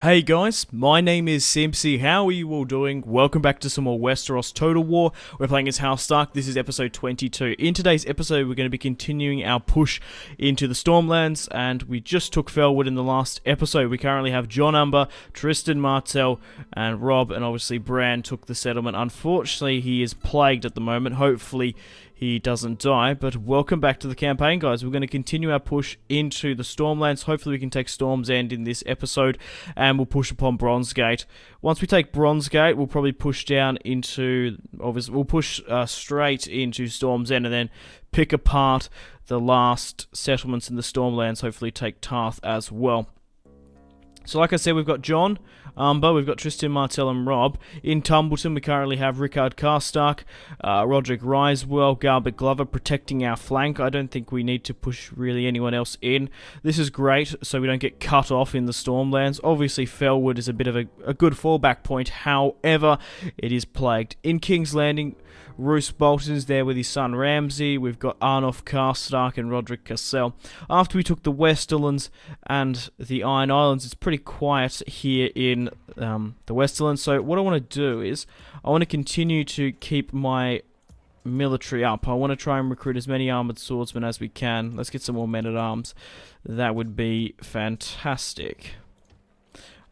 Hey guys, my name is Simpzy. How are you all doing? Welcome back to some more Westeros Total War. We're playing as House Stark. This is episode 22. In today's episode, we're going to be continuing our push into the Stormlands, and we just took Felwood in the last episode. We currently have Jon Umber, Tristan Martell, and Robb, and obviously Bran took the settlement. Unfortunately, he is plagued at the moment. Hopefully, he doesn't die, but welcome back to the campaign, guys. We're going to continue our push into the Stormlands. Hopefully we can take Storm's End in this episode, and we'll push upon Bronzegate. Once we take Bronzegate, we'll probably push down into, obviously, we'll push straight into Storm's End, and then pick apart the last settlements in the Stormlands, hopefully take Tarth as well. So like I said, we've got Jon Umber, we've got Tristan Martell and Robb. In Tumbleton, we currently have Rickard Karstark, Roderick Risewell, Garbett Glover protecting our flank. I don't think we need to push really anyone else in. This is great, so we don't get cut off in the Stormlands. Obviously, Felwood is a bit of a good fallback point. However, it is plagued. In King's Landing, Roose Bolton's there with his son Ramsay. We've got Arnulf Karstark and Roderick Cassell. After we took the Westerlands and the Iron Islands, it's pretty quiet here in the Westerlands. So what I want to do is I want to continue to keep my military up. I want to try and recruit as many armoured swordsmen as we can. Let's get some more men-at-arms. That would be fantastic.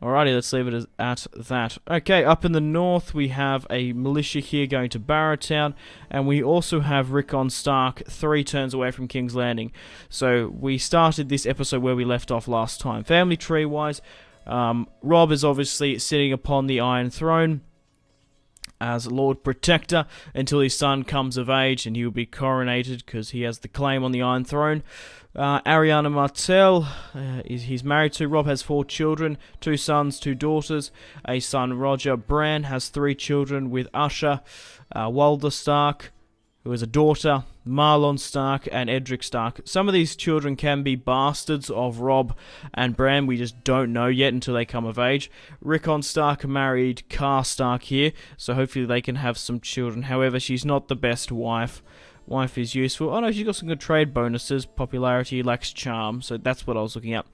Alrighty, let's leave it at that. Okay, up in the north, we have a militia here going to Baratheon, and we also have Rickon Stark 3 turns away from King's Landing. So we started this episode where we left off last time. Family tree-wise, Robb is obviously sitting upon the Iron Throne as Lord Protector until his son comes of age and he will be coronated because he has the claim on the Iron Throne. Ariana Martell, he's married to. Robb has 4 children, 2 sons, 2 daughters. A son, Roger. Bran has 3 children with Usher, Walder Stark, who is a daughter, Marlon Stark, and Edric Stark. Some of these children can be bastards of Robb and Bran. We just don't know yet until they come of age. Rickon Stark married Karstark here, so hopefully they can have some children. However, she's not the best wife. Wife is useful. Oh no, she's got some good trade bonuses. Popularity, lacks charm. So that's what I was looking at.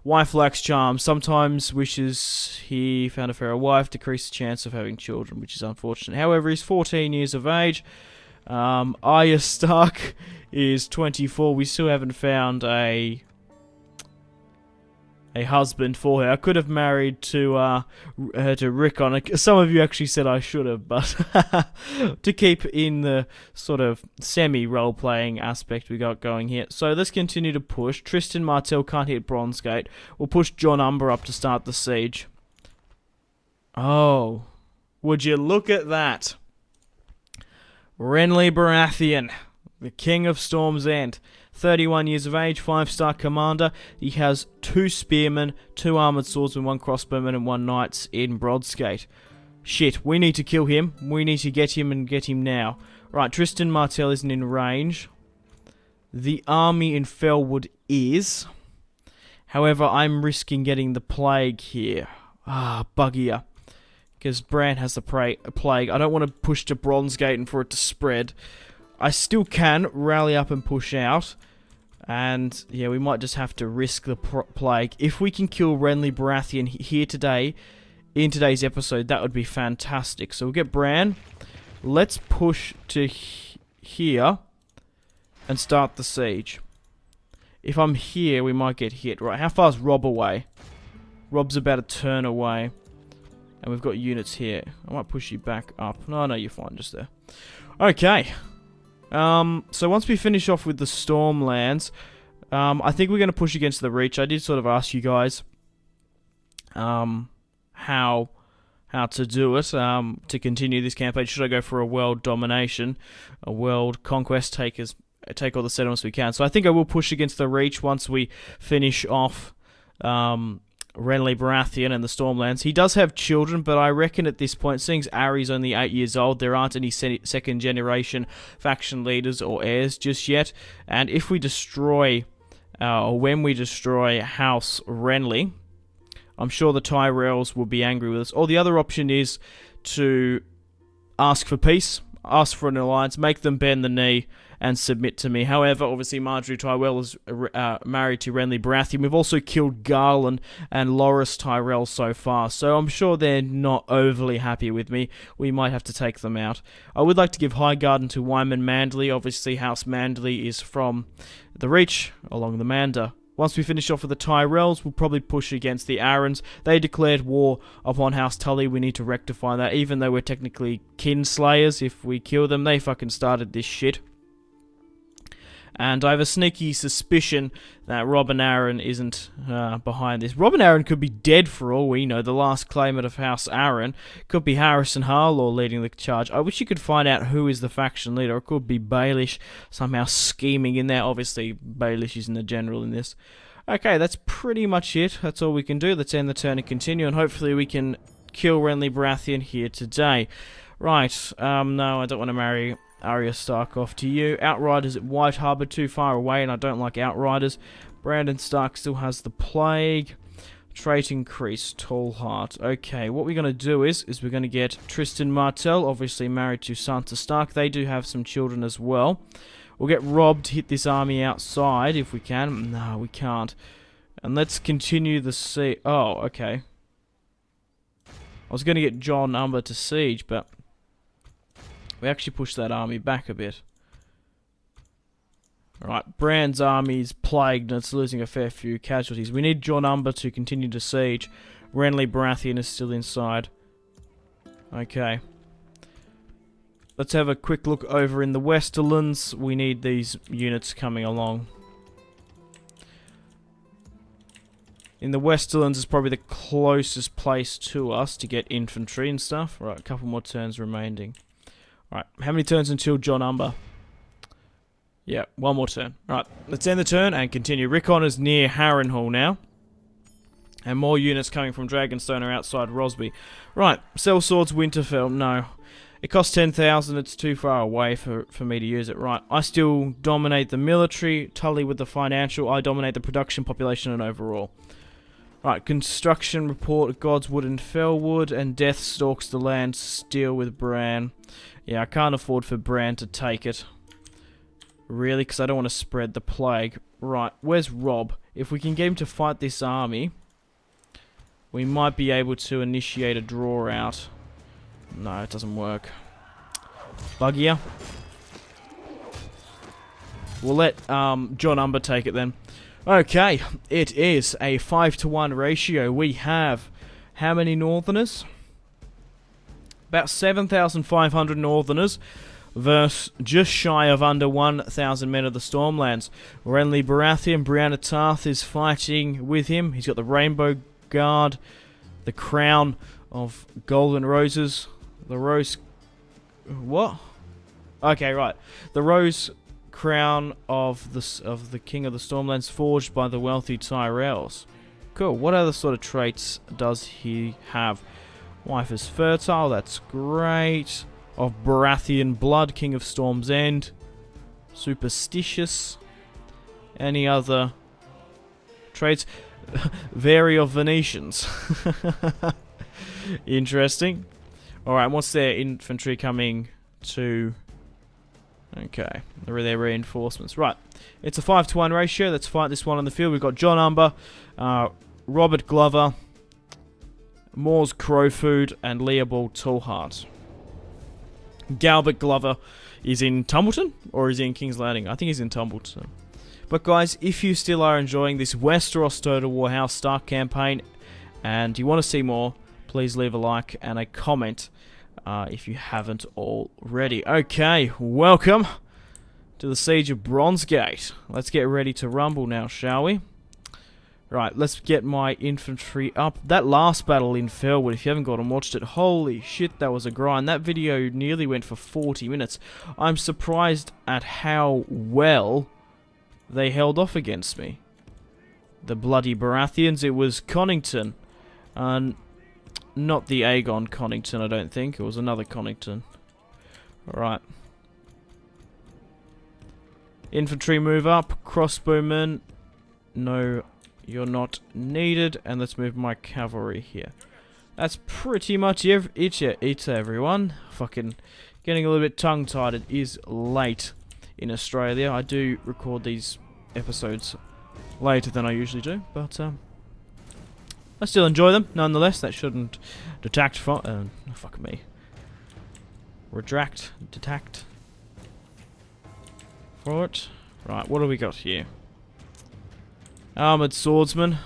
Wife lacks charm. Sometimes wishes he found a fairer wife. Decreased chance of having children, which is unfortunate. However, he's 14 years of age. Arya Stark is 24. We still haven't found a husband for her. I could have married to her to Rickon. Some of you actually said I should have, but to keep in the sort of semi-role-playing aspect we got going here. So let's continue to push. Tristan Martell can't hit Bronzegate. We'll push Jon Umber up to start the siege. Oh, would you look at that? Renly Baratheon, the King of Storm's End. 31 years of age, 5-star commander. He has 2 spearmen, 2 armoured swordsmen, 1 crossbowman, and 1 knights in Bronzegate. Shit, we need to kill him. We need to get him and get him now. Right, Tristan Martell isn't in range. The army in Felwood is. However, I'm risking getting the plague here. Buggier. Because Bran has the plague. I don't want to push to Bronzegate and for it to spread. I still can rally up and push out. And, yeah, we might just have to risk the plague. If we can kill Renly Baratheon here today, in today's episode, that would be fantastic. So we'll get Bran. Let's push to here and start the siege. If I'm here, we might get hit. Right, how far is Robb away? Robb's about a turn away. And we've got units here. I might push you back up. No, you're fine just there. Okay. So once we finish off with the Stormlands, I think we're going to push against the Reach. I did sort of ask you guys how to do it to continue this campaign. Should I go for a world domination, a world conquest, take all the settlements we can? So I think I will push against the Reach once we finish off Renly Baratheon and the Stormlands. He does have children, but I reckon at this point, seeing as Ari's only 8 years old, there aren't any second generation faction leaders or heirs just yet. And if we destroy, or when we destroy House Renly, I'm sure the Tyrells will be angry with us. Or the other option is to ask for peace, ask for an alliance, make them bend the knee, and submit to me. However, obviously Marjorie Tyrell is married to Renly Baratheon. We've also killed Garland and Loras Tyrell so far, so I'm sure they're not overly happy with me. We might have to take them out. I would like to give High Garden to Wyman Manderley. Obviously, House Manderley is from the Reach along the Mander. Once we finish off with the Tyrells, we'll probably push against the Aarons. They declared war upon House Tully. We need to rectify that. Even though we're technically kinslayers, if we kill them, they fucking started this shit. And I have a sneaky suspicion that Robin Arryn isn't behind this. Robin Arryn could be dead for all we know. The last claimant of House Arryn could be Harrison Harlaw leading the charge. I wish you could find out who is the faction leader. It could be Baelish somehow scheming in there. Obviously, Baelish isn't a general in this. Okay, that's pretty much it. That's all we can do. Let's end the turn and continue, and hopefully we can kill Renly Baratheon here today. Right, no, I don't want to marry Arya Stark off to you. Outriders at White Harbour, too far away, and I don't like Outriders. Brandon Stark still has the plague. Trait increase, Tall Heart. Okay, what we're going to do is we're going to get Tristan Martell, obviously married to Sansa Stark. They do have some children as well. We'll get Rob to hit this army outside if we can. No, we can't. And let's continue the siege. Oh, okay. I was going to get John Umber to siege, but we actually pushed that army back a bit. Alright, Bran's army is plagued and it's losing a fair few casualties. We need John Umber to continue to siege. Renly Baratheon is still inside. Okay. Let's have a quick look over in the Westerlands. We need these units coming along. In the Westerlands is probably the closest place to us to get infantry and stuff. Right, a couple more turns remaining. Right, how many turns until John Umber? Yeah, one more turn. Right, let's end the turn and continue. Rickon is near Harrenhal now. And more units coming from Dragonstone are outside Rosby. Right, Sellswords Winterfell. No. It costs 10,000. It's too far away for me to use it. Right, I still dominate the military. Tully with the financial. I dominate the production, population, and overall. Right, construction report, Godswood and Fellwood, and Death stalks the land, Steel with Bran. Yeah, I can't afford for Bran to take it. Really, because I don't want to spread the plague. Right, where's Rob? If we can get him to fight this army, we might be able to initiate a draw out. No, it doesn't work. Buggier. We'll let John Umber take it then. Okay, it is a 5-to-1 ratio. We have how many Northerners? About 7,500 Northerners versus just shy of under 1,000 men of the Stormlands. Renly Baratheon, Brianna Tarth is fighting with him. He's got the Rainbow Guard, the Crown of Golden Roses, the Rose... What? Okay, right. The Rose Crown of the King of the Stormlands forged by the wealthy Tyrells. Cool. What other sort of traits does he have? Wife is fertile. That's great. Of Baratheon blood, King of Storm's End. Superstitious. Any other traits? Vary of Venetians. Interesting. Alright, what's their infantry coming to? Okay, their reinforcements. Right, it's a 5-to-1 ratio. Let's fight this one on the field. We've got John Umber, Robert Glover, Moore's Crowfood, and Leopold Tallheart. Galbert Glover is in Tumbleton, or is he in King's Landing? I think he's in Tumbleton. But guys, if you still are enjoying this Westeros Total War House Stark campaign, and you want to see more, please leave a like and a comment if you haven't already. Okay, welcome to the Siege of Bronzegate. Let's get ready to rumble now, shall we? Right, let's get my infantry up. That last battle in Fellwood, if you haven't gone and watched it, holy shit, that was a grind. That video nearly went for 40 minutes. I'm surprised at how well they held off against me. The bloody Baratheons. It was Connington. Not the Aegon Connington, I don't think. It was another Connington. Alright. Infantry move up. Crossbowmen. No, you're not needed. And let's move my cavalry here. That's pretty much it, everyone. Fucking getting a little bit tongue-tied. It is late in Australia. I do record these episodes later than I usually do, but I still enjoy them nonetheless. That shouldn't detract from fuck me. Detract for it. Right, what do we got here? Armored swordsman.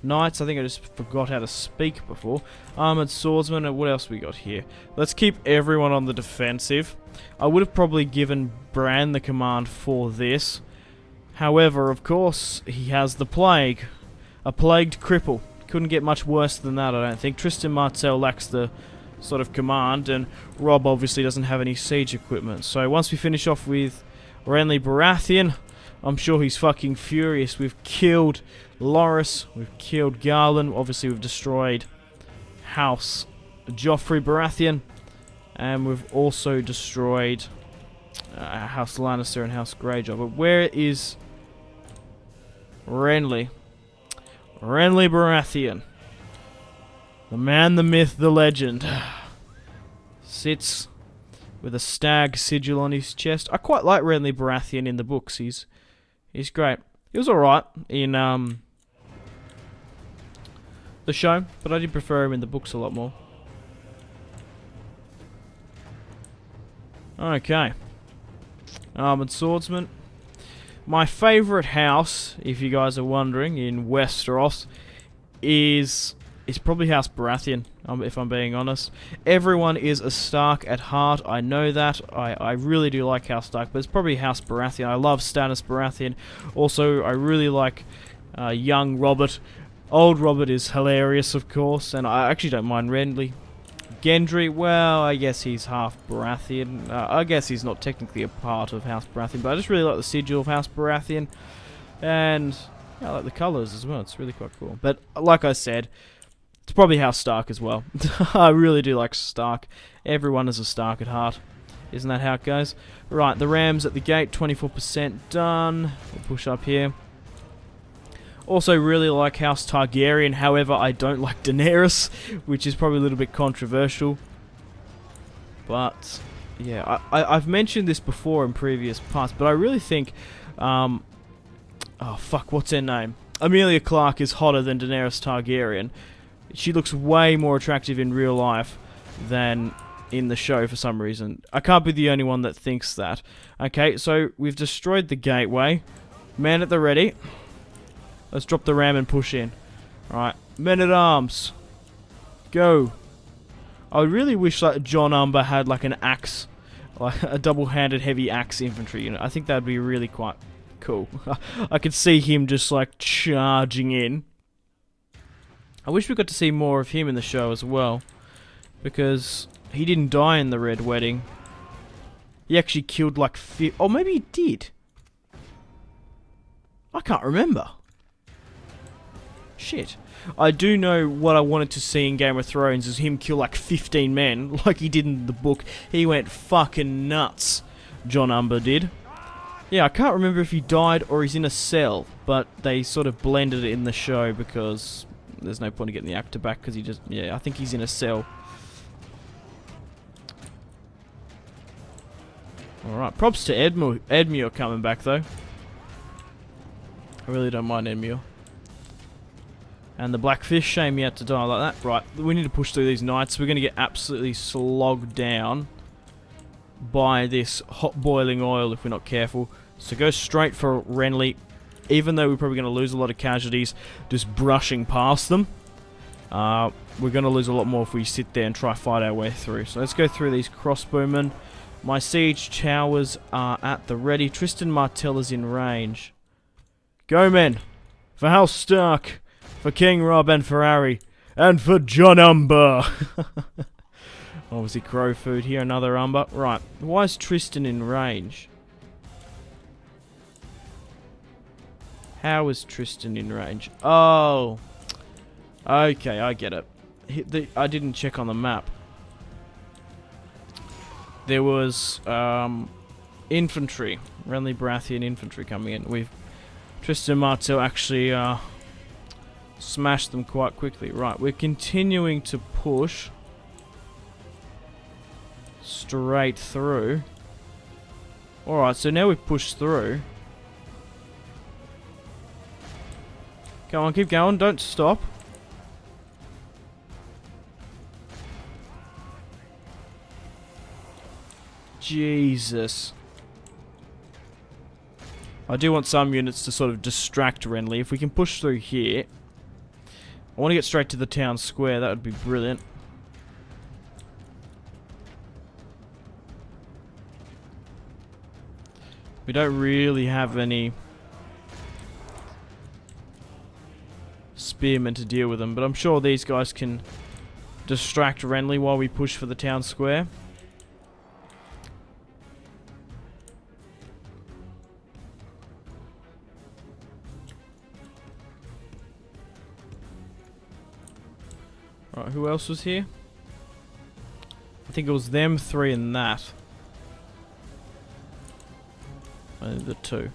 Knights, I think I just forgot how to speak before. Armored swordsman, and what else we got here? Let's keep everyone on the defensive. I would have probably given Bran the command for this. However, of course, he has the plague. A plagued cripple. Couldn't get much worse than that, I don't think. Tristan Martell lacks the sort of command, and Robb obviously doesn't have any siege equipment. So once we finish off with Renly Baratheon, I'm sure he's fucking furious. We've killed Loras, we've killed Garland, obviously we've destroyed House Joffrey Baratheon, and we've also destroyed House Lannister and House Greyjoy. But where is Renly? Renly Baratheon. The man, the myth, the legend. Sits with a stag sigil on his chest. I quite like Renly Baratheon in the books. He's great. He was alright in the show, but I did prefer him in the books a lot more. Okay. Armored swordsman. My favourite house, if you guys are wondering, in Westeros is probably House Baratheon, if I'm being honest. Everyone is a Stark at heart, I know that. I really do like House Stark, but it's probably House Baratheon. I love Stannis Baratheon. Also, I really like young Robert. Old Robert is hilarious, of course, and I actually don't mind Renly. Gendry, well, I guess he's half Baratheon. I guess he's not technically a part of House Baratheon, but I just really like the sigil of House Baratheon. And yeah, I like the colours as well. It's really quite cool. But like I said, it's probably House Stark as well. I really do like Stark. Everyone is a Stark at heart. Isn't that how it goes? Right, the Rams at the gate, 24% done. We'll push up here. Also really like House Targaryen, however I don't like Daenerys, which is probably a little bit controversial. But yeah, I've mentioned this before in previous parts, but I really think, oh fuck, what's her name? Emilia Clarke is hotter than Daenerys Targaryen. She looks way more attractive in real life than in the show for some reason. I can't be the only one that thinks that. Okay, so we've destroyed the gateway. Man at the ready. Let's drop the ram and push in. Alright, men at arms. Go. I really wish like John Umber had like an axe, like a double-handed heavy axe infantry unit. I think that'd be really quite cool. I could see him just like charging in. I wish we got to see more of him in the show as well, because he didn't die in the Red Wedding. He actually killed like oh, maybe he did. I can't remember. Shit. I do know what I wanted to see in Game of Thrones is him kill like 15 men, like he did in the book. He went fucking nuts, John Umber did. Yeah, I can't remember if he died or he's in a cell, but they sort of blended it in the show because there's no point in getting the actor back because he just, yeah, I think he's in a cell. Alright, props to Edmure coming back though. I really don't mind Edmure. And the Blackfish, shame he had to die like that. Right, we need to push through these knights. We're going to get absolutely slogged down by this hot boiling oil if we're not careful. So go straight for Renly. Even though we're probably going to lose a lot of casualties just brushing past them. We're going to lose a lot more if we sit there and try fight our way through. So let's go through these crossbowmen. My siege towers are at the ready. Tristan Martell is in range. Go men! For House Stark! For King Robb and for Harry. And for John Umber! Obviously crow food here, another Umber. Right, why is Tristan in range? How is Tristan in range? Oh! Okay, I get it. I didn't check on the map. There was infantry. Renly Baratheon infantry coming in. We've Tristan Martell actually smashed them quite quickly. Right, we're continuing to push straight through. Alright, so now we push through. Go on, keep going, don't stop. Jesus. I do want some units to sort of distract Renly. If we can push through here. I want to get straight to the town square, that would be brilliant. We don't really have any spearmen to deal with them, but I'm sure these guys can distract Renly while we push for the town square. Right, who else was here? I think it was them three and that. Only the two.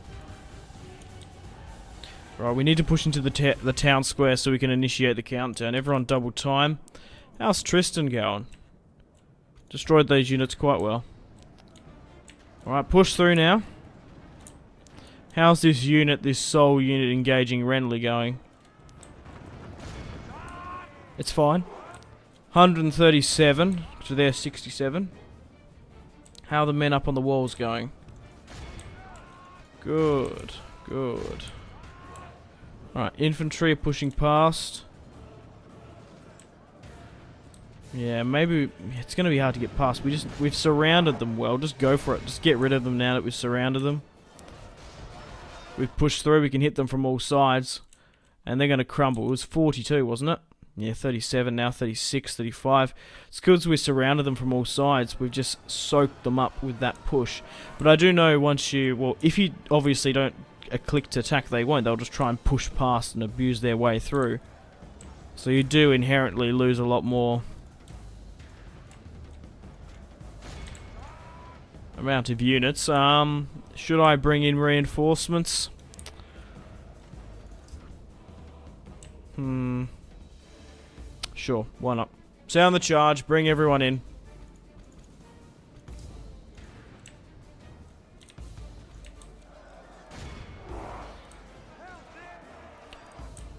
Right, we need to push into the town square so we can initiate the countdown. Everyone double time. How's Tristan going? Destroyed those units quite well. Alright, push through now. How's this unit, this soul unit engaging Renly going? It's fine. 137 to their 67. How are the men up on the walls going? Good, good. Alright, infantry are pushing past. Yeah, maybe it's going to be hard to get past. We've surrounded them well. Just go for it. Just get rid of them now that we've surrounded them. We've pushed through. We can hit them from all sides. And they're going to crumble. It was 42, wasn't it? Yeah, 37 now, 36, 35. It's good as we surrounded them from all sides. We've just soaked them up with that push. But I do know once you... Well, if you obviously don't click to attack, they won't. They'll just try and push past and abuse their way through. So you do inherently lose a lot more amount of units. Should I bring in reinforcements? Sure, why not? Sound the charge, bring everyone in.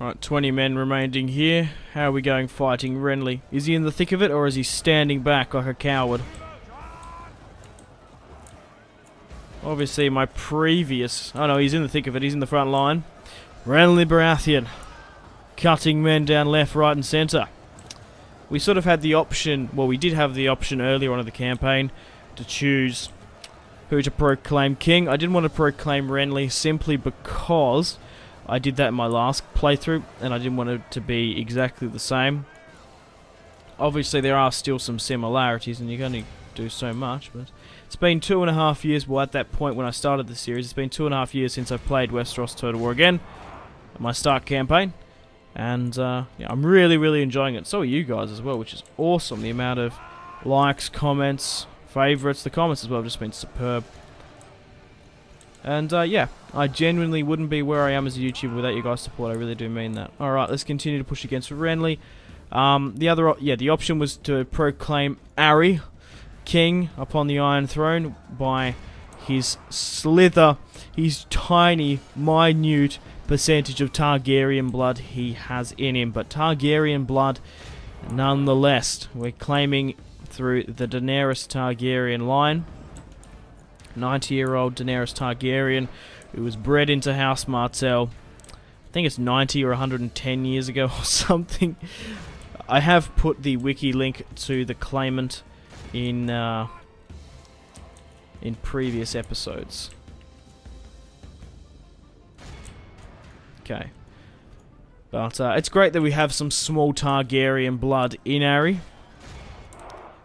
Right, 20 men remaining here. How are we going fighting Renly? Is he in the thick of it, or is he standing back like a coward? Obviously, my previous... Oh no, he's in the thick of it. He's in the front line. Renly Baratheon. Cutting men down left, right and centre. We sort of had the option... Well, we did have the option earlier on in the campaign to choose who to proclaim king. I didn't want to proclaim Renly simply because I did that in my last playthrough, and I didn't want it to be exactly the same. Obviously, there are still some similarities, and you can only do so much, but... It's been 2.5 years, well at that point when I started the series, it's been 2.5 years since I played Westeros Total War again, my start campaign, and yeah, I'm really enjoying it. So are you guys as well, which is awesome. The amount of likes, comments, favourites, the comments as well have just been superb. And yeah, I genuinely wouldn't be where I am as a YouTuber without you guys' support, I really do mean that. Alright, let's continue to push against Renly. The option was to proclaim Ari king upon the Iron Throne by his tiny, minute percentage of Targaryen blood he has in him. But Targaryen blood, nonetheless, we're claiming through the Daenerys Targaryen line. 90-year-old Daenerys Targaryen, who was bred into House Martell. I think it's 90 or 110 years ago or something. I have put the wiki link to the claimant in previous episodes. Okay. But it's great that we have some small Targaryen blood in Ari.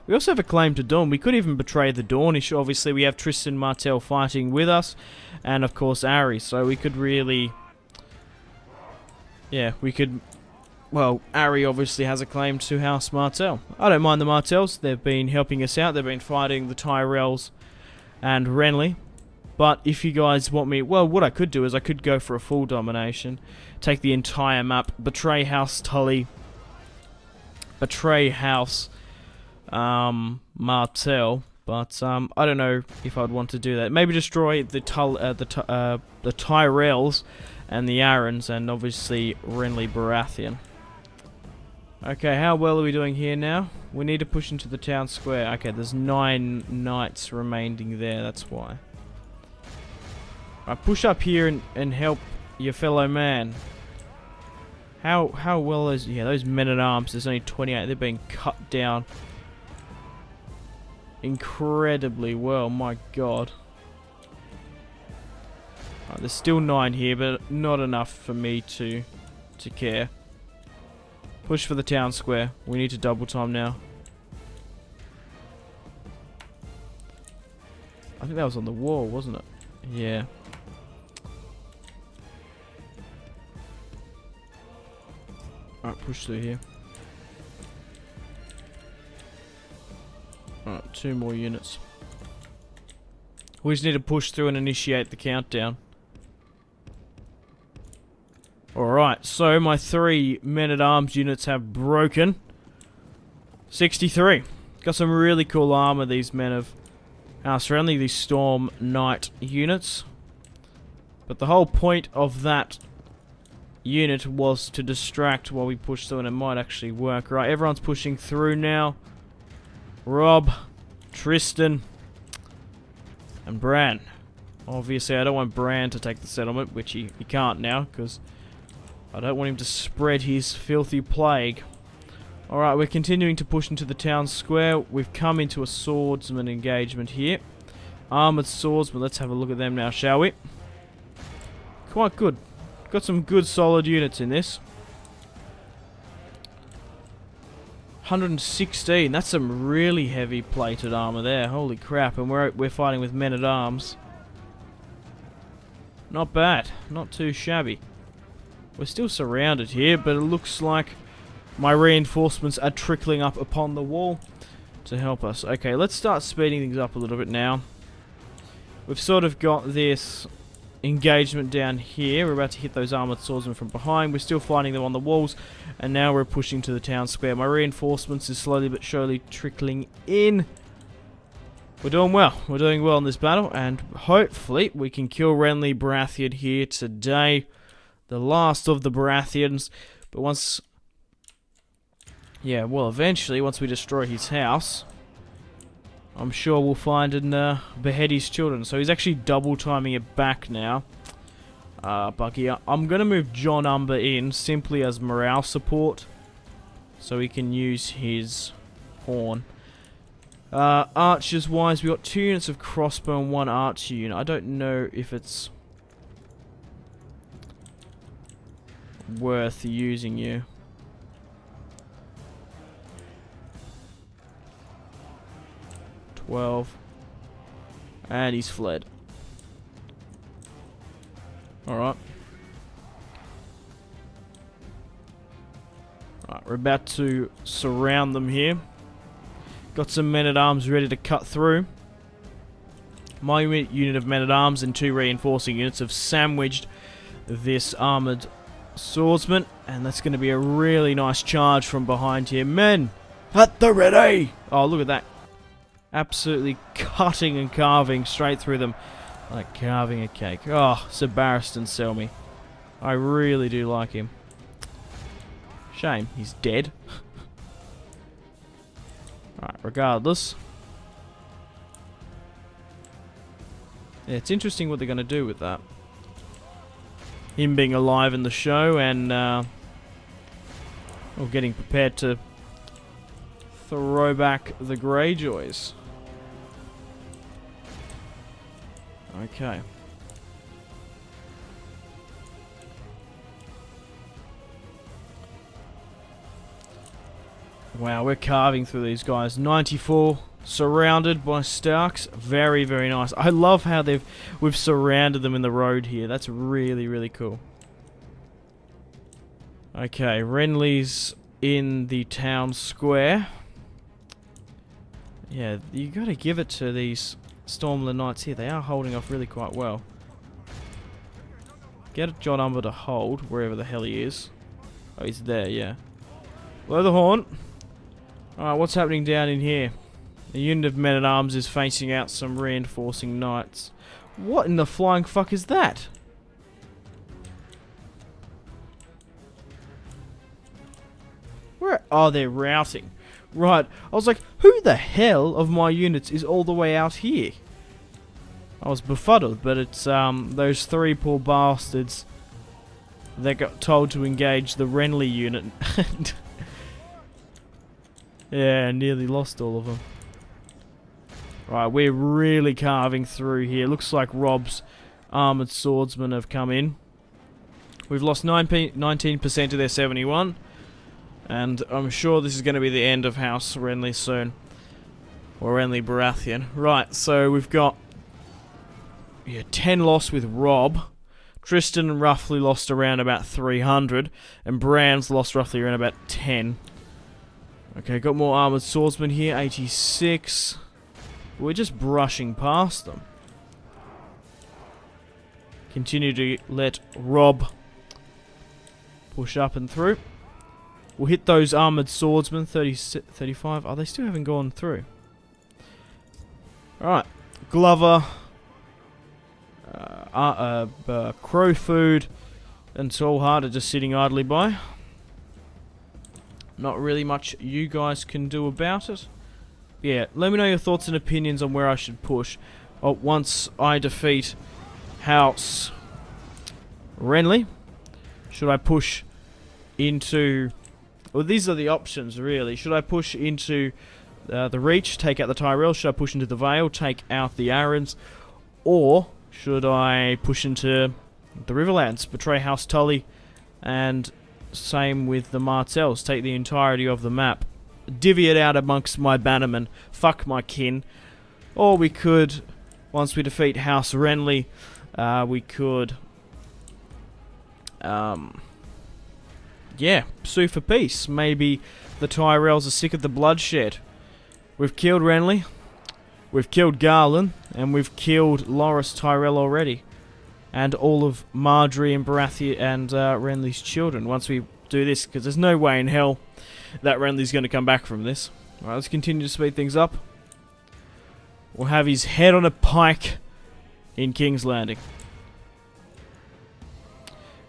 We also have a claim to Dawn. We could even betray the Dornish. Obviously, we have Tristan Martell fighting with us, and of course Ari. So we could really... Yeah, we could... Well, Ari obviously has a claim to House Martell. I don't mind the Martells. They've been helping us out. They've been fighting the Tyrells and Renly. But if you guys want me... Well, what I could do is I could go for a full domination. Take the entire map. Betray House Tully. Betray House Martell. But I don't know if I'd want to do that. Maybe destroy the Tyrells and the Arryns, and obviously Renly Baratheon. Okay, how well are we doing here now? We need to push into the town square. Okay, there's 9 knights remaining there, that's why. Alright, push up here and help your fellow man. How well is... Yeah, those men-at-arms, there's only 28. They're being cut down incredibly well, my god. Right, there's still 9 here, but not enough for me to care. Push for the town square. We need to double time now. I think that was on the wall, wasn't it? Yeah. Alright, push through here. Alright, 2 more units. We just need to push through and initiate the countdown. Alright, so my 3 men-at-arms units have broken. 63. Got some really cool armor, these men of House Renly, these Storm Knight units. But the whole point of that unit was to distract while we push through, and it might actually work. Right, everyone's pushing through now. Rob, Tristan, and Bran. Obviously, I don't want Bran to take the settlement, which he can't now, because I don't want him to spread his filthy plague. Alright, we're continuing to push into the town square. We've come into a swordsman engagement here. Armoured swordsmen, let's have a look at them now, shall we? Quite good. Got some good solid units in this. 116, that's some really heavy plated armor there, holy crap, and we're fighting with men-at-arms. Not bad, not too shabby. We're still surrounded here, but it looks like my reinforcements are trickling up upon the wall to help us. Okay, let's start speeding things up a little bit now. We've sort of got this engagement down here. We're about to hit those armoured swordsmen from behind. We're still fighting them on the walls, and now we're pushing to the town square. My reinforcements is slowly but surely trickling in. We're doing well. We're doing well in this battle, and hopefully we can kill Renly Baratheon here today. The last of the Baratheons. But once... Yeah, well, eventually, once we destroy his house, I'm sure we'll find and behead his children. So he's actually double timing it back now. Bucky, I'm going to move John Umber in simply as morale support, so he can use his horn. Archers wise, we got 2 units of crossbow and 1 archer unit. I don't know if it's worth using you. And he's fled. Alright. Right, we're about to surround them here. Got some men-at-arms ready to cut through. My unit of men-at-arms and 2 reinforcing units have sandwiched this armoured swordsman, and that's going to be a really nice charge from behind here. Men, at the ready! Oh, look at that. Absolutely cutting and carving straight through them like carving a cake. Oh, Sir Barristan Selmy. I really do like him. Shame, he's dead. Right, regardless. Yeah, it's interesting what they're going to do with that. Him being alive in the show and or getting prepared to throw back the Greyjoys. Okay. Wow, we're carving through these guys. 94 surrounded by Starks. Very, very nice. I love how we've surrounded them in the road here. That's really, really cool. Okay, Renly's in the town square. Yeah, you gotta give it to these Stormland Knights here. They are holding off really quite well. Get John Umber to hold, wherever the hell he is. Oh, he's there, yeah. Blow the horn. Alright, what's happening down in here? The unit of men-at-arms is facing out some reinforcing knights. What in the flying fuck is that? Where? Oh, they're routing. Right. I was like, who the hell of my units is all the way out here? I was befuddled, but it's those three poor bastards that got told to engage the Renly unit. Yeah, nearly lost all of them. Right, we're really carving through here. Looks like Rob's armoured swordsmen have come in. We've lost 19% of their 71. And I'm sure this is going to be the end of House Renly soon. Or Renly Baratheon. Right, so we've got 10 loss with Rob. Tristan roughly lost around about 300. And Bran's lost roughly around about 10. Okay, got more armoured swordsmen here. 86. We're just brushing past them. Continue to let Rob push up and through. We'll hit those armoured swordsmen. 35. Oh, they still haven't gone through. Alright. Glover. Crowfood. And Tallheart are just sitting idly by. Not really much you guys can do about it. Yeah, let me know your thoughts and opinions on where I should push. Once I defeat House Renly, should I push into... Well, these are the options, really. Should I push into the Reach, take out the Tyrell? Should I push into the Vale, take out the Arryns? Or should I push into the Riverlands, betray House Tully, and same with the Martells, take the entirety of the map, divvy it out amongst my bannermen, fuck my kin? Or we could, once we defeat House Renly, we could, yeah, sue for peace. Maybe the Tyrells are sick of the bloodshed. We've killed Renly, we've killed Garland, and we've killed Loras Tyrell already. And all of Marjorie and Baratheon and Renly's children once we do this, because there's no way in hell that Renly's going to come back from this. Alright, let's continue to speed things up. We'll have his head on a pike in King's Landing.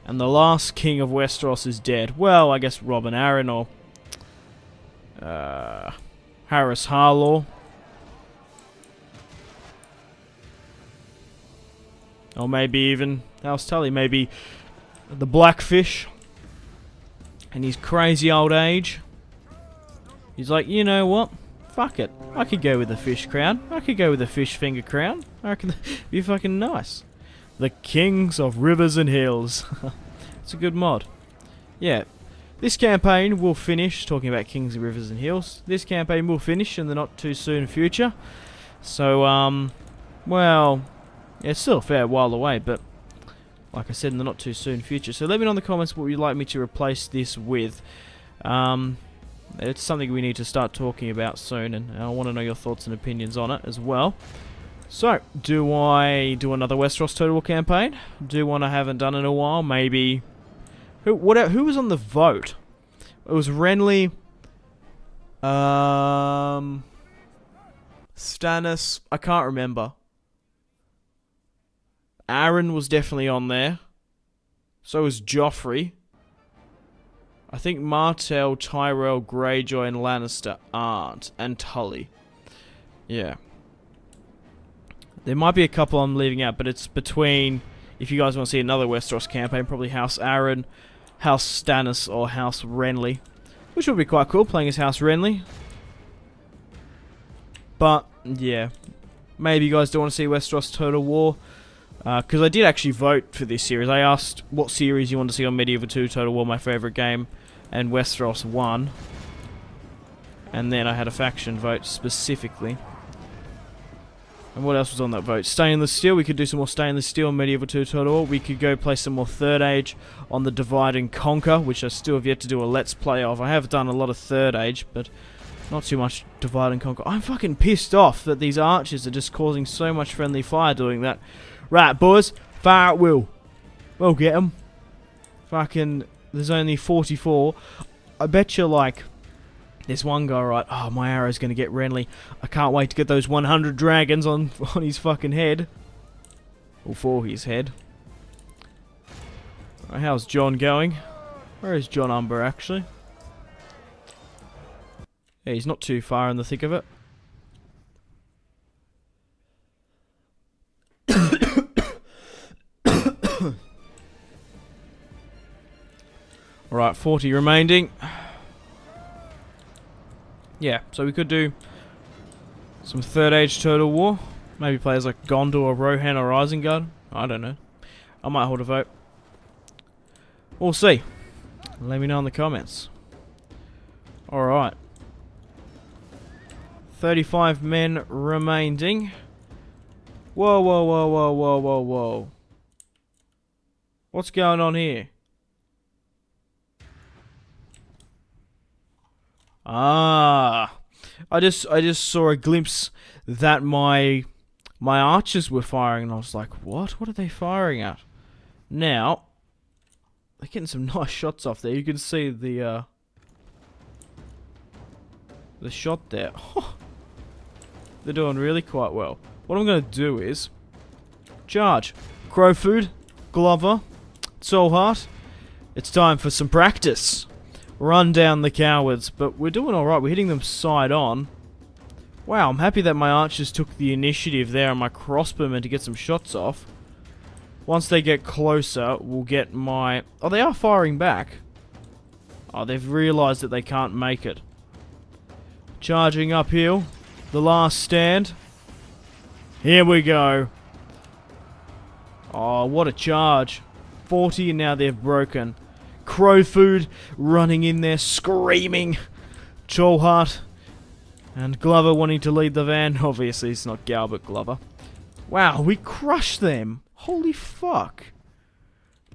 And the last king of Westeros is dead. Well, I guess Robin Arryn or Harris Harlaw. Or maybe even House Tully. Maybe the Blackfish. In his crazy old age. He's like, you know what? Fuck it. I could go with the fish crown. I could go with the fish finger crown. I reckon that'd be fucking nice. The Kings of Rivers and Hills. It's a good mod. Yeah. This campaign will finish, talking about Kings of Rivers and Hills. This campaign will finish in the not too soon future. So, well, yeah, it's still a fair while away, but like I said, in the not too soon future. So let me know in the comments what you'd like me to replace this with. It's something we need to start talking about soon, and I want to know your thoughts and opinions on it as well. So, do I do another Westeros Total War campaign? Do one I haven't done in a while? Maybe... Who was on the vote? It was Renly... Stannis... I can't remember. Arryn was definitely on there. So was Joffrey. I think Martell, Tyrell, Greyjoy, and Lannister aren't. And Tully. Yeah. There might be a couple I'm leaving out, but it's between... If you guys want to see another Westeros campaign, probably House Arryn, House Stannis, or House Renly. Which would be quite cool, playing as House Renly. But, yeah. Maybe you guys don't want to see Westeros Total War. Because I did actually vote for this series. I asked what series you want to see on Medieval 2 Total War, my favourite game, and Westeros won. And then I had a faction vote specifically. And what else was on that vote? Stainless Steel. We could do some more Stainless Steel on Medieval 2 Total War. We could go play some more Third Age on the Divide and Conquer, which I still have yet to do a Let's Play of. I have done a lot of Third Age, but not too much Divide and Conquer. I'm fucking pissed off that these archers are just causing so much friendly fire doing that. Right, boys, fire at will. We'll get them. Fucking, there's only 44. I bet you, like, There's one guy, right? Oh, my arrow's going to get Renly. I can't wait to get those 100 dragons on his fucking head. Or for his head. Right, how's John going? Where is John Umber, actually? Yeah, he's not too far in the thick of it. Alright, 40 remaining. Yeah, so we could do some Third Age Total War. Maybe players like Gondor, Rohan, or Isengard. I don't know. I might hold a vote. We'll see. Let me know in the comments. Alright. 35 men remaining. Whoa, whoa, whoa, whoa, whoa, whoa, whoa. What's going on here? Ah, I just saw a glimpse that my archers were firing, and I was like, what? What are they firing at? Now, they're getting some nice shots off there. You can see the shot there. They're doing really quite well. What I'm going to do is charge. Crowfoot, Glover, Soulheart. It's time for some practice. Run down the cowards, but we're doing alright. We're hitting them side on. Wow, I'm happy that my archers took the initiative there and my crossbowmen to get some shots off. Once they get closer, we'll get my... Oh, they are firing back. Oh, they've realised that they can't make it. Charging uphill. The last stand. Here we go. Oh, what a charge. 40 and now they've broken. Crowfoot running in there, screaming. Cholhart and Glover wanting to lead the van. Obviously, it's not Galbert Glover. Wow, we crushed them. Holy fuck.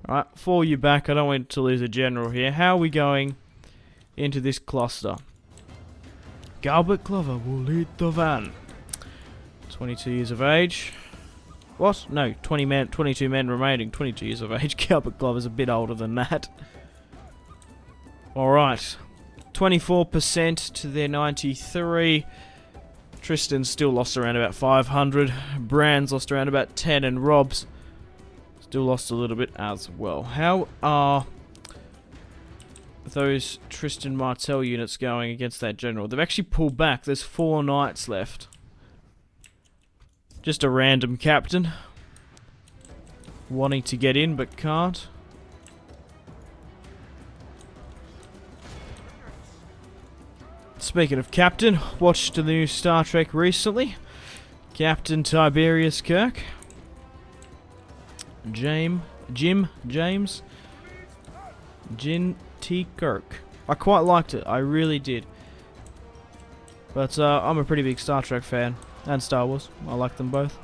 Alright, fall you back. I don't want to lose a general here. How are we going into this cluster? Galbert Glover will lead the van. 22 years of age. What? No, 22 men remaining. 22 years of age. Galbert Glover's a bit older than that. Alright. 24% to their 93. Tristan's still lost around about 500. Brand's lost around about 10. And Rob's still lost a little bit as well. How are those Tristan Martell units going against that general? They've actually pulled back. There's 4 knights left. Just a random captain. Wanting to get in but can't. Speaking of captain, watched the new Star Trek recently. Captain Tiberius Kirk. Jim James. Jin T. Kirk. I quite liked it, I really did. But I'm a pretty big Star Trek fan. And Star Wars. I like them both.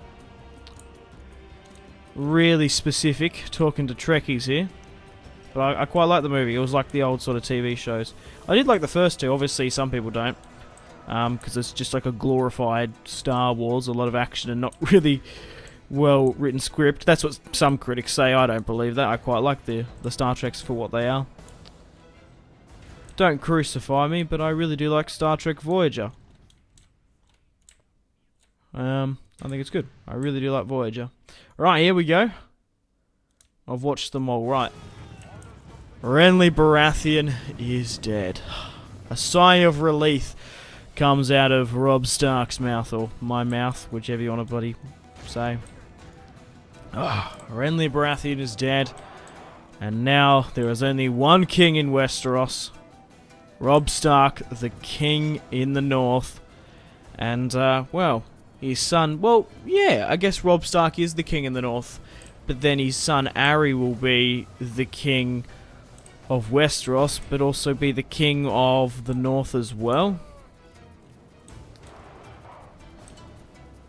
Really specific, talking to Trekkies here. But I quite like the movie. It was like the old sort of TV shows. I did like the first two. Obviously, some people don't. Because it's just like a glorified Star Wars. A lot of action and not really well-written script. That's what some critics say. I don't believe that. I quite like the Star Treks for what they are. Don't crucify me, but I really do like Star Trek Voyager. I think it's good. I really do like Voyager. Right, here we go. I've watched them all. Right. Renly Baratheon is dead. A sigh of relief comes out of Robb Stark's mouth, or my mouth, whichever you want to bloody say. Renly Baratheon is dead. And now there is only one king in Westeros. Robb Stark, the king in the north. And, well, his son... Well, yeah, I guess Robb Stark is the king in the north. But then his son, Arry, will be the king of Westeros, but also be the king of the north as well.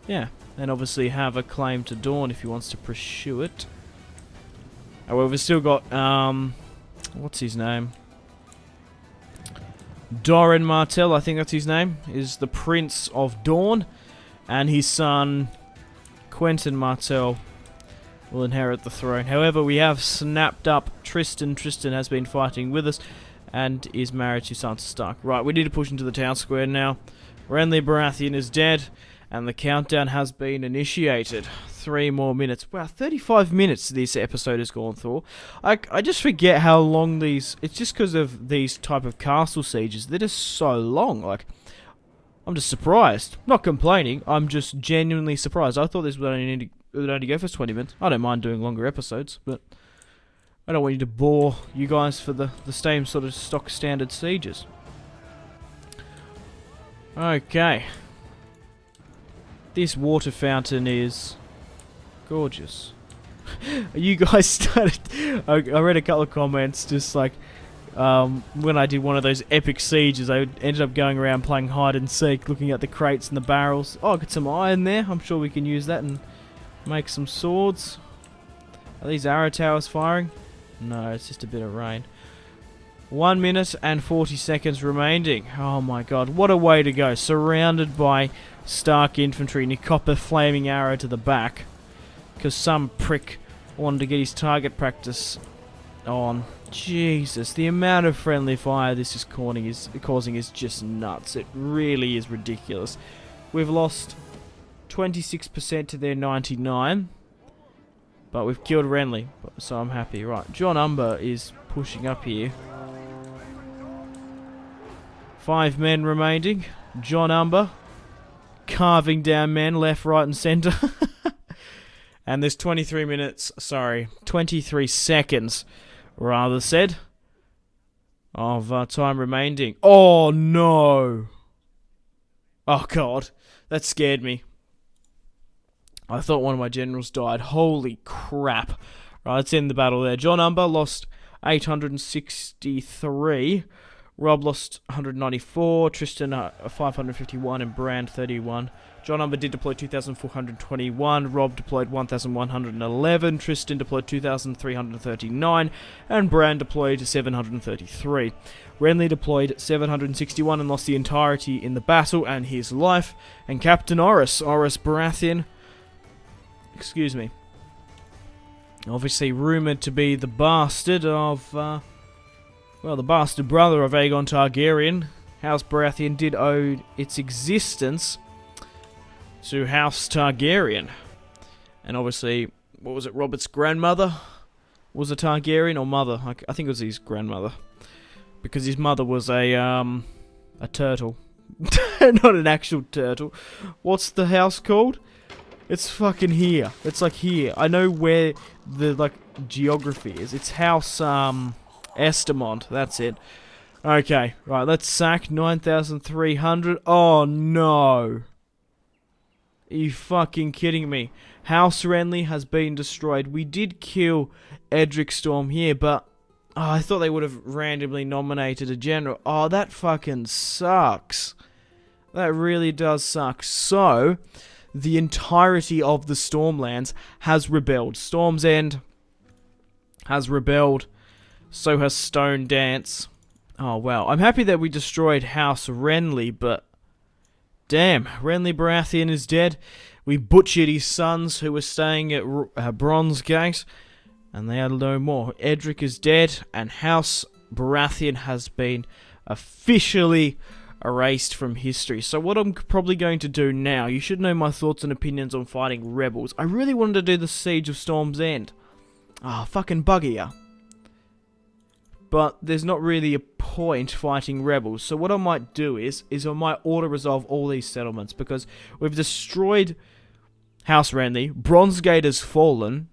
Yeah, and obviously have a claim to Dawn if he wants to pursue it. However, we've still got, what's his name? Doran Martell, I think that's his name, is the Prince of Dawn, and his son, Quentin Martell, will inherit the throne. However, we have snapped up Tristan. Tristan has been fighting with us, and is married to Sansa Stark. Right, we need to push into the town square now. Renly Baratheon is dead, and the countdown has been initiated. 3 more minutes. Wow, 35 minutes this episode has gone through. I just forget how long these... It's just because of these type of castle sieges. They're just so long. Like, I'm just surprised. Not complaining. I'm just genuinely surprised. I thought this would only go for 20 minutes. I don't mind doing longer episodes, but I don't want you to bore you guys for the same sort of stock standard sieges. Okay. This water fountain is gorgeous. You guys started... I read a couple of comments just like... when I did one of those epic sieges, I ended up going around playing hide and seek, looking at the crates and the barrels. Oh, I got some iron there. I'm sure we can use that and make some swords. Are these arrow towers firing? No, it's just a bit of rain. 1 minute and 40 seconds remaining. Oh my god, what a way to go. Surrounded by Stark infantry and you cop a flaming arrow to the back. Because some prick wanted to get his target practice on. Jesus, the amount of friendly fire this is causing is just nuts. It really is ridiculous. We've lost 26% to their 99. But we've killed Renly, so I'm happy. Right, John Umber is pushing up here. 5 men remaining. John Umber carving down men left, right, and centre. And there's 23 seconds, rather said, of time remaining. Oh no! Oh god, that scared me. I thought one of my generals died. Holy crap. Right, let's end the battle there. John Umber lost 863. Rob lost 194. Tristan 551 and Brand 31. John Umber did deploy 2,421. Rob deployed 1,111. Tristan deployed 2,339. And Brand deployed 733. Renly deployed 761 and lost the entirety in the battle and his life. And Captain Oris Baratheon... Excuse me. Obviously rumoured to be the bastard of... the bastard brother of Aegon Targaryen. House Baratheon did owe its existence to House Targaryen. And obviously, what was it, Robert's grandmother was a Targaryen, or mother? I think it was his grandmother. Because his mother was a turtle. Not an actual turtle. What's the house called? It's fucking here. It's like here. I know where the, like, geography is. It's House, Estamont. That's it. Okay. Right, let's sack 9,300. Oh, no. Are you fucking kidding me? House Renly has been destroyed. We did kill Edric Storm here, but... Oh, I thought they would have randomly nominated a general. Oh, that fucking sucks. That really does suck. So... the entirety of the Stormlands has rebelled. Storm's End has rebelled. So has Stone Dance. Oh, wow. I'm happy that we destroyed House Renly, but... damn, Renly Baratheon is dead. We butchered his sons who were staying at Bronzegate. And they are no more. Edric is dead, and House Baratheon has been officially... erased from history. So what I'm probably going to do now, you should know my thoughts and opinions on fighting rebels. I really wanted to do the Siege of Storm's End. Fucking bugger. But there's not really a point fighting rebels. So what I might do is I might auto-resolve all these settlements, because we've destroyed House Renly, Bronzegate has fallen.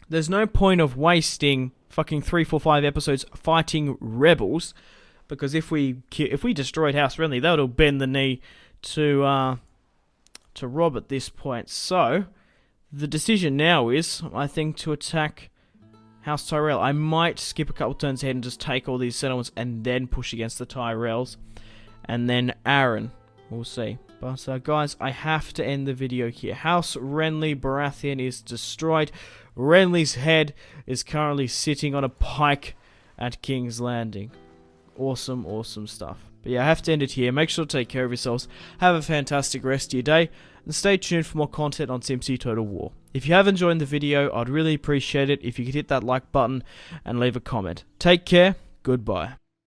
There's no point of wasting fucking 3, 4, 5 episodes fighting rebels. Because if we destroyed House Renly, that would bend the knee to Rob at this point. So, the decision now is, I think, to attack House Tyrell. I might skip a couple turns ahead and just take all these settlements and then push against the Tyrells. And then Aaron. We'll see. But, guys, I have to end the video here. House Renly Baratheon is destroyed. Renly's head is currently sitting on a pike at King's Landing. Awesome, awesome stuff. But yeah, I have to end it here. Make sure to take care of yourselves. Have a fantastic rest of your day. And stay tuned for more content on Simpzy Total War. If you have enjoyed the video, I'd really appreciate it if you could hit that like button and leave a comment. Take care. Goodbye.